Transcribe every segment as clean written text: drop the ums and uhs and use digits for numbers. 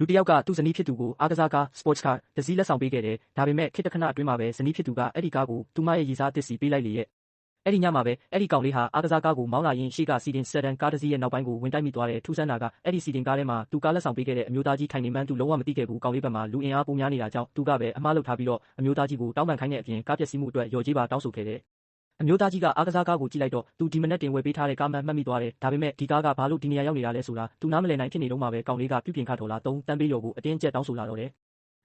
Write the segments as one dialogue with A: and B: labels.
A: လူတစ်ယောက်ကသူ့ဇနီးဖြစ်သူကိုအားကစားကား sports car တစ်စီးလက်ဆောင်ပေးခဲ့တယ်ဒါပေမဲ့ခေတ်တစ်ခဏအတွင်းမှာပဲဇနီးဖြစ်သူကအဲ့ဒီကားကိုသူမရဲ့ရည်စားအသစ်စီပေးလိုက်လေရဲ့အဲ့ဒီညမှာပဲအဲ့ဒီကောင်လေးဟာအားကစားကားကိုမောင်းလာရင်းရှေ့ကစီတင်7ကားတစ်စီးရဲ့နောက်ပိုင်းကိုဝင်တိုက်မိသွားတယ်ထူးဆန်းတာကအဲ့ဒီစီတင်ကားထဲမှာသူကားလက်ဆောင်ပေးခဲ့တဲ့အမျိုးသားကြီးထိုင်နေမှန်းသူလုံးဝမသိခဲ့ဘူးကောင်လေးဘက်မှာလူအင်အားပုံများနေတာကြောင့်သူကပဲအမှားလုပ်ထားပြီးတော့အမျိုးသားကြီးကိုတောင်းပန်ခိုင်းတဲ့အပြင်ကားပျက်စီးမှုအတွက်လျော်ကြေးပါတောင်းဆိုခဲ့တယ်အမျိုးသားကြီးကအားကစားကားကိုကြည့်လိုက်တော့သူဒီမနက်တင်ဝယ်ပေးထားတဲ့ကားမှတ်မိသွားတယ်ဒါပေမဲ့ဒီကားကဘာလို့ဒီနေရာရောက်နေတာလဲဆိုတာသူနားမလည်နိုင်ဖြစ်နေတော့မှပဲကောင်လေးကပြုပြင်ခါထော်လာ3တန်းပေးလျော်ကိုအတင်းကျပ်တောင်းဆိုလာတော့တယ်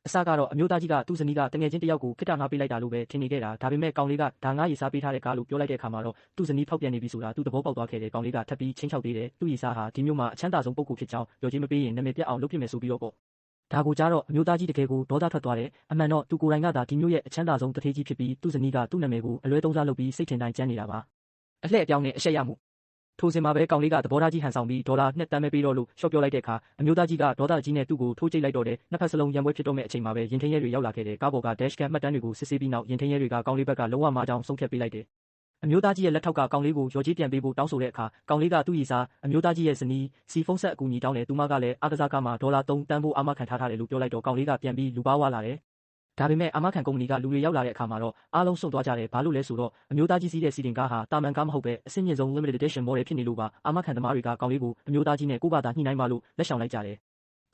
A: အစကတော့အမျိုးသားကြီးကသူ့ဇနီးကတငယ်ချင်းတစ်ယောက်ကိုခိတ္တငါပေးလိုက်တာလို့ပဲထင်နေခဲ့တာဒါပေမဲ့ကောင်လေးကဒါငါရေးစားပေးထားတဲ့ကားလို့ပြောလိုက်တဲ့အခါမှာတော့သူ့ဇနီးဖောက်ပြန်နေပြီဆိုတာသူသဘောပေါက်သွားခဲ့တယ်ကောင်လေးကထပ်ပြီးချင်းချောက်သေးတယ်သူ့ရေးစားဟာဒီမျိုးမှာအချမ်းသာဆုံးပုဂ္ဂိုလ်ဖြစ်ကြောင်းလျော်ကြေးမပေးရင်နာမည်ပြတ်အောင်လုပ်ဖြစ်မယ်ဆိုပြီးတော့ပေါ့ဒါကိုကြားတော့အမျိုးသားကြီးတကယ်ကိုဒေါသထွက်သွားတယ်အမှန်တော့သူကိုယ်တိုင်ကသာဒီမျိုးရဲ့အချမ်းသာဆုံးတထေးကြီးဖြစ်ပြီးသူ့ဇနီးကသူ့နာမည်ကိုအလွဲသုံးစားလုပ်ပြီးစိတ်ထင်တိုင်းကျမ်းနေတာပါအလှည့်အပြောင်းနဲ့အရှက်ရမှုထိုစဉ်မှာပဲကောင်လေးကသဘောထားကြီးဟန်ဆောင်ပြီးဒေါ်လာ2တန်းပဲပေးတော့လို့ရှော့ပြောလိုက်တဲ့အခါအမျိုးသားကြီးကဒေါသကြီးနဲ့သူ့ကိုထိုးကျိတ်လိုက်တော့တယ်နှစ်ဖက်စလုံးရံပွဲဖြစ်တော့မဲ့အချိန်မှာပဲရင်ထင်းရဲတွေရောက်လာခဲ့တယ်ကားပေါ်က dash cam မှတ်တမ်းတွေကိုစစ်ဆေးပြီးနောက်ရင်ထင်းရဲတွေကကောင်လေးဘက်ကလုံးဝမအောင်ဆုံးဖြတ်ပေးလိုက်တယ်အမျိုးသားကြီးရဲ့လက်ထောက်ကကောင်လေးကိုရော်ကြီးပြန်ပေးဖို့တောင်းဆိုတဲ့အခါကောင်လေးကသူ့ရည်စားအမျိုးသားကြီးရဲ့ဇနီးစီဖုန်းဆက်အကူအညီတောင်းတယ်သူမကလည်းအားကစားကားမှာဒေါ်လာ3တန်းဖို့အာမခံထားတယ်လို့ပြောလိုက်တော့ကောင်လေးကပြန်ပြီးလူပါဝါလာတယ်ဒါပေမဲ့အာမခံကုမ္ပဏီကလူတွေရောက်လာတဲ့အခါမှာတော့အားလုံးစွန့်သွားကြတယ်ဘာလို့လဲဆိုတော့အမျိုးသားကြီးစီးတဲ့စီတင်ကားဟာတာမန်ကားမဟုတ်ပဲအဆင့်မြင့်ဆုံး limited edition model ဖြစ်နေလို့ပါအာမခံသမားတွေကကောင်လေးကိုအမျိုးသားကြီးနဲ့ကိုယ့်ဘာသာညှိနှိုင်းပါလို့လက်ဆောင်လိုက်ကြတယ်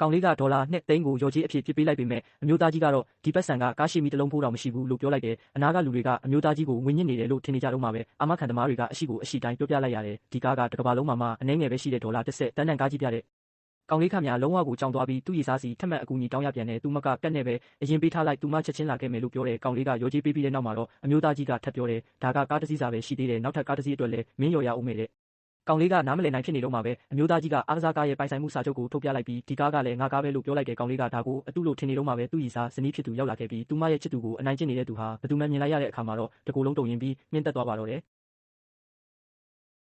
A: ကောင်လေးကဒေါ်လာ2သိန်းကိုရော်ကြီးအဖြစ်ပေးလိုက်ပေမဲ့အမျိုးသားကြီးကတော့ဒီပတ်စံကကားရှိမီတစ်လုံးဖိုးတော့မရှိဘူးလို့ပြောလိုက်တယ်အနာကလူတွေကအမျိုးသားကြီးကိုငွေညစ်နေတယ်လို့ထင်နေကြတော့မှပဲအာမခံသမားတွေကအရှိကိုအရှိတိုင်းပြောပြလိုက်ရတယ်ဒီကားကတစ်ကမ္ဘာလုံးမှာအနည်းငယ်ပဲရှိတဲ့ဒေါ်လာ10တန်းတန်ကားကြီးပြတဲ့ကောင်လေးခမလုံးဝကိုကြောင်သွားပြီးသူ့ရည်စားစီထက်မှတ်အကူအညီတောင်းရပြန်တယ်သူမကကတ်နဲ့ပဲအရင်ပေးထားလိုက်သူမချက်ချင်းလာခဲ့မယ်လို့ပြောတယ်ကောင်လေးကရော်ကြီးပေးပြီးတဲ့နောက်မှာတော့အမျိုးသားကြီးကထပ်ပြောတယ်ဒါကကားတစ်စီးစာပဲရှိသေးတယ်နောက်ထပ်ကားတစ်စီးအတွက်လည်းမင်းလျော်ရအောင်မယ်တဲ့ကောင်လေးကနားမလည်နိုင်ဖြစ်နေတော့မှပဲအမျိုးသားကြီးကအားကစားကားရဲ့ပိုင်ဆိုင်မှုစာချုပ်ကိုထုတ်ပြလိုက်ပြီးဒီကားကလည်းငါကားပဲလို့ပြောလိုက်တယ်ကောင်လေးကဒါကိုအတုလို့ထင်နေတော့မှပဲသူ့ရည်စားဇနီးဖြစ်သူရောက်လာခဲ့ပြီးသူမရဲ့ချစ်သူကိုအနိုင်ကျင့်နေတဲ့သူဟာဘယ်သူမှမြင်လိုက်ရတဲ့အခါမှာတော့တကူလုံးတုံရင်ပြီးမြင့်တက်သွားပါတော့တယ်